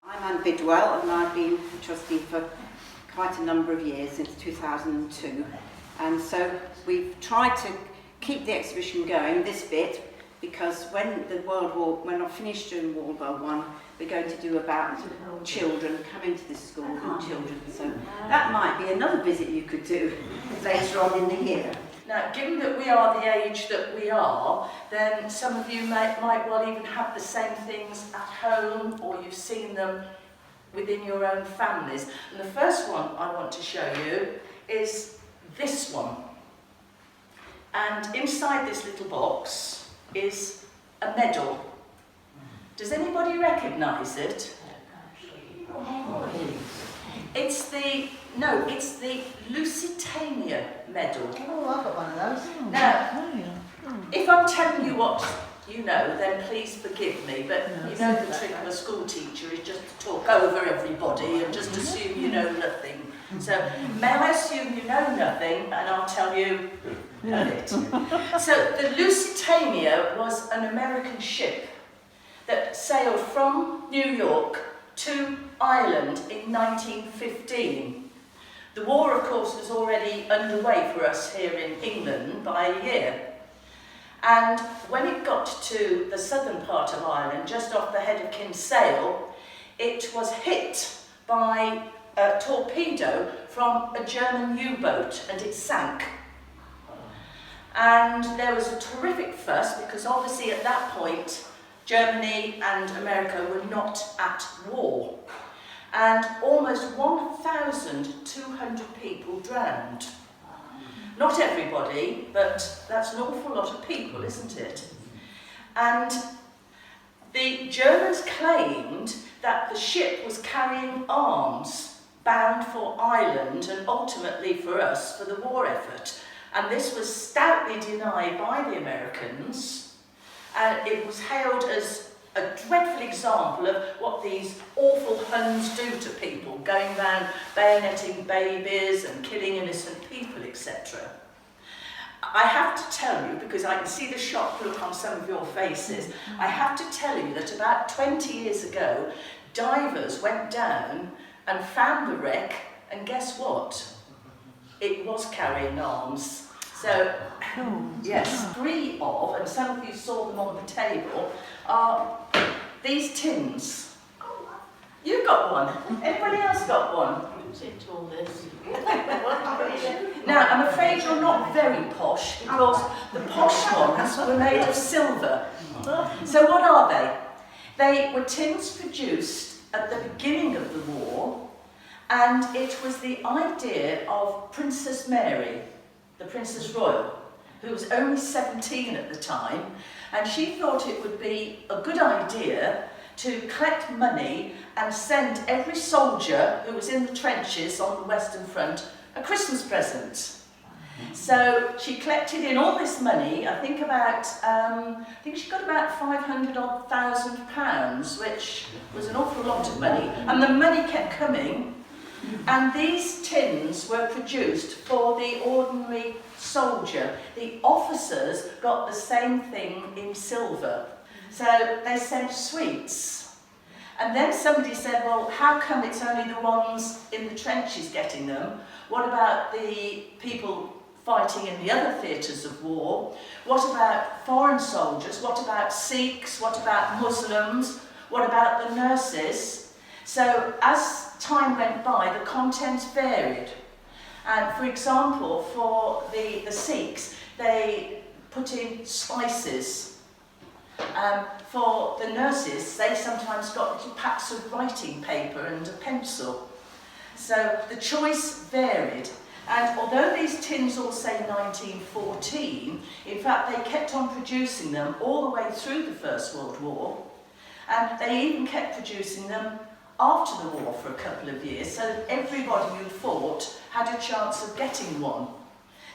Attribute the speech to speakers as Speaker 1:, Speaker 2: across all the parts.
Speaker 1: I'm Anne Bidwell and I've been a trustee for quite a number of years, since 2002. And so we've tried to keep the exhibition going this bit, because when I finished during World War I, we're going to do about children coming to this school and children. So that might be another visit you could do later on in the year.
Speaker 2: Now, given that we are the age that we are, then some of you might well even have the same things at home, or you've seen them within your own families. And the first one I want to show you is this one. And inside this little box is a medal. Does anybody recognise it? It's the Lusitania medal.
Speaker 3: Oh, I've got one of those.
Speaker 2: Now, if I'm telling you what you know, then please forgive me, but you know the trick of a school teacher is just to talk over everybody and just assume you know nothing. So, may I assume you know nothing, and I'll tell you a bit. So, the Lusitania was an American ship that sailed from New York to Ireland in 1915. The war, of course, was already underway for us here in England by a year. And when it got to the southern part of Ireland, just off the head of Kinsale, it was hit by a torpedo from a German U-boat, and it sank. And there was a terrific fuss, because obviously at that point Germany and America were not at war, and almost 1,200 people drowned. Not everybody, but that's an awful lot of people, isn't it? And the Germans claimed that the ship was carrying arms bound for Ireland and ultimately for us, for the war effort. And this was stoutly denied by the Americans, and it was hailed as a dreadful example of what these awful Huns do to people, going around bayoneting babies and killing innocent people, etc. I have to tell you, because I can see the shocked look on some of your faces, I have to tell you that about 20 years ago, divers went down and found the wreck, and guess what? It was carrying arms. So, yes, three of, and some of you saw them on the table, are these tins. You got one. Anybody else got one? Who's into all this? Now, I'm afraid you're not very posh, because the posh ones were made of silver. So what are they? They were tins produced at the beginning of the war, and it was the idea of Princess Mary, the Princess Royal, who was only 17 at the time, and she thought it would be a good idea to collect money and send every soldier who was in the trenches on the Western Front a Christmas present. So she collected in all this money, I think she got about £500,000, which was an awful lot of money, and the money kept coming. And these tins were produced for the ordinary soldier. The officers got the same thing in silver. So they sent sweets. And then somebody said, well, how come it's only the ones in the trenches getting them? What about the people fighting in the other theatres of war? What about foreign soldiers? What about Sikhs? What about Muslims? What about the nurses? So as time went by, the contents varied. And for example, for the Sikhs, they put in spices. For the nurses, they sometimes got little packs of writing paper and a pencil. So the choice varied. And although these tins all say 1914, in fact they kept on producing them all the way through the First World War, and they even kept producing them after the war for a couple of years, so that everybody who fought had a chance of getting one.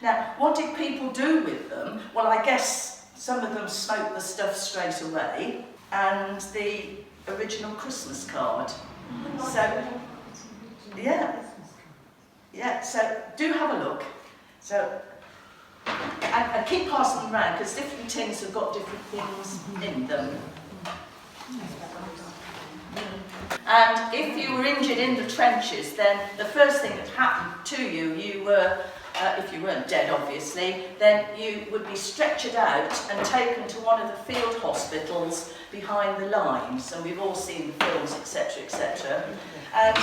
Speaker 2: Now, what did people do with them? Well, I guess some of them smoked the stuff straight away, and the original Christmas card. So, yeah, so do have a look. So, and keep passing them around, because different tins have got different things in them. And if you were injured in the trenches, then the first thing that happened to you, you were, if you weren't dead obviously, then you would be stretchered out and taken to one of the field hospitals behind the lines. And we've all seen the films, etc., etc. And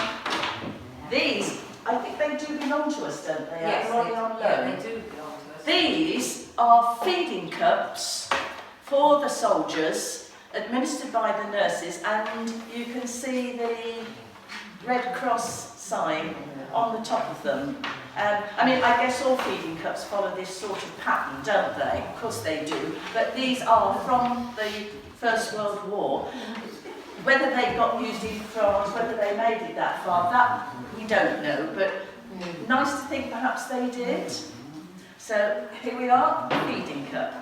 Speaker 2: these, I think they do belong to us, don't they?
Speaker 1: Yes,
Speaker 2: on loan.
Speaker 1: yeah, they do belong to us.
Speaker 2: These are feeding cups for the soldiers, administered by the nurses, and you can see the Red Cross sign on the top of them. I mean, I guess all feeding cups follow this sort of pattern, don't they? Of course they do. But these are from the First World War. Whether they got used in France, whether they made it that far, that we don't know. But nice to think perhaps they did. So here we are, feeding cup.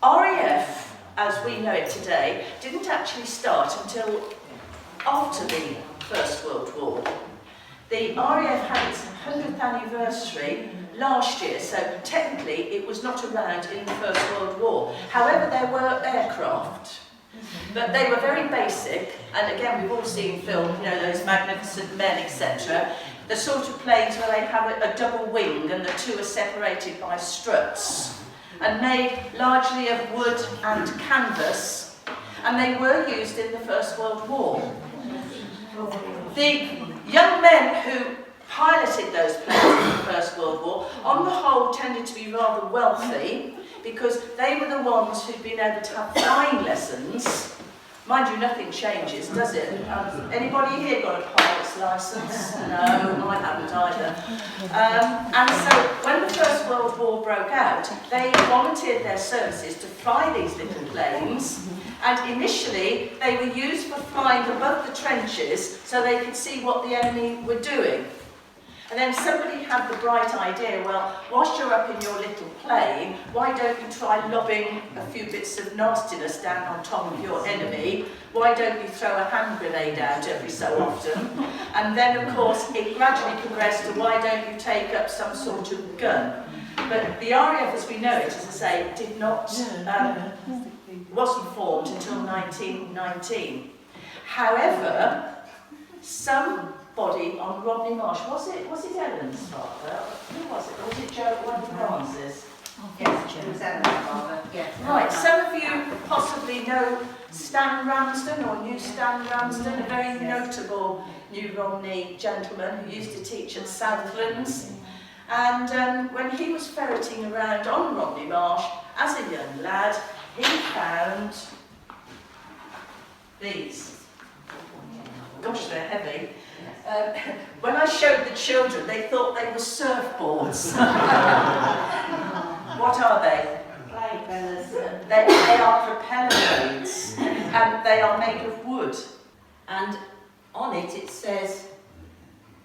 Speaker 2: RAF, as we know it today, didn't actually start until after the First World War. The RAF had its 100th anniversary last year, so technically it was not around in the First World War. However, there were aircraft, but they were very basic, and again we've all seen film, you know, those Magnificent Men, etc. The sort of planes where they have a double wing and the two are separated by struts, and made largely of wood and canvas, and they were used in the First World War. The young men who piloted those planes in the First World War, on the whole, tended to be rather wealthy, because they were the ones who'd been able to have flying lessons. Mind you, nothing changes, does it? Anybody here got a pilot's licence? No, I haven't either. And so when the First World War broke out, they volunteered their services to fly these little planes, and initially they were used for flying above the trenches so they could see what the enemy were doing. And then somebody had the bright idea, well, whilst you're up in your little plane, why don't you try lobbing a few bits of nastiness down on top of your enemy? Why don't you throw a hand grenade out every so often? And then, of course, it gradually progressed to why don't you take up some sort of gun? But the RAF, as we know it, as I say, did not, wasn't formed until 1919. However, somebody on Rodney Marsh, was it Ellen's father? Who was it? Or was it Joe, one of Francis?
Speaker 1: Yes, it was Ellen's father. Yes.
Speaker 2: Right, some of you possibly know Stan Ramsden, or knew Stan Ramsden, a very notable New Romney gentleman who used to teach at Southlands. And when he was ferreting around on Rodney Marsh as a young lad, he found these. Gosh, they're heavy. When I showed the children, they thought they were surfboards. What are they?
Speaker 1: Propellers.
Speaker 2: They are propeller blades, and they are made of wood.
Speaker 1: And on it says,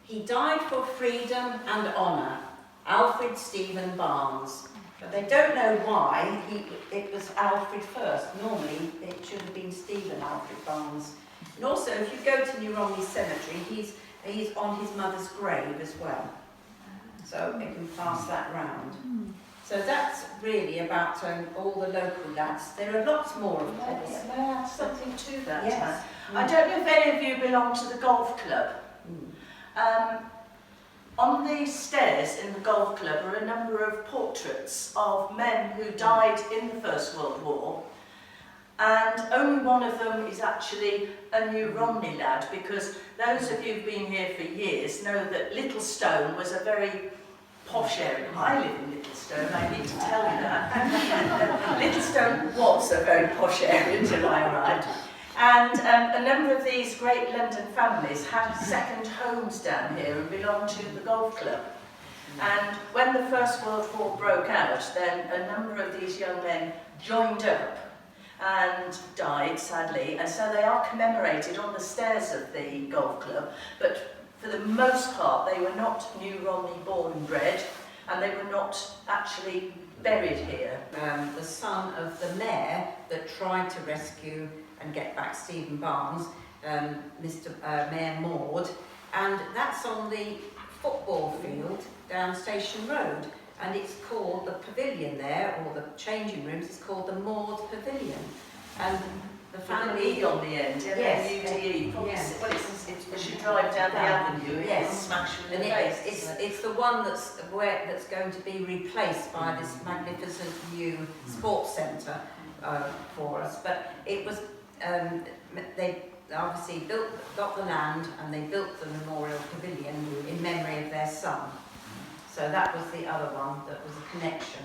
Speaker 1: "He died for freedom and honour, Alfred Stephen Barnes." But they don't know why it was Alfred first. Normally it should have been Stephen Alfred Barnes. And also, if you go to New Romney Cemetery, he's on his mother's grave as well. So you can pass that round. So that's really about all the local lads. There are lots more of
Speaker 2: May
Speaker 1: them.
Speaker 2: I add something to that?
Speaker 1: Yes.
Speaker 2: I don't know if any of you belong to the golf club. On the stairs in the golf club are a number of portraits of men who died in the First World War, and only one of them is actually a New Romney lad, because those of you who've been here for years know that Littlestone was a very posh area. I live in Littlestone, I need to tell you that. Littlestone was a very posh area until I arrived. And a number of these great London families had second homes down here and belonged to the golf club. And when the First World War broke out, then a number of these young men joined up and died, sadly, and so they are commemorated on the stairs of the golf club, but for the most part they were not New Romney born and bred, and they were not actually buried here.
Speaker 1: The son of the mayor that tried to rescue and get back Stephen Barnes, Mayor Maud, and that's on the football field down Station Road, and it's called the pavilion there, or the changing rooms, it's called the Maud Pavilion. And
Speaker 3: the
Speaker 2: With an
Speaker 3: family
Speaker 2: E on the end, yeah,
Speaker 3: Yes,
Speaker 2: N-U-D-E. Probably
Speaker 3: yes.
Speaker 2: well, it's as you drive down the avenue, it
Speaker 3: Yes.
Speaker 2: will smash you in
Speaker 3: and
Speaker 2: the face. isn't it?
Speaker 3: it's the one that's going to be replaced by this magnificent new sports centre for us. But it was they obviously got the land and they built the memorial pavilion in memory of their son. So that was the other one that was a connection.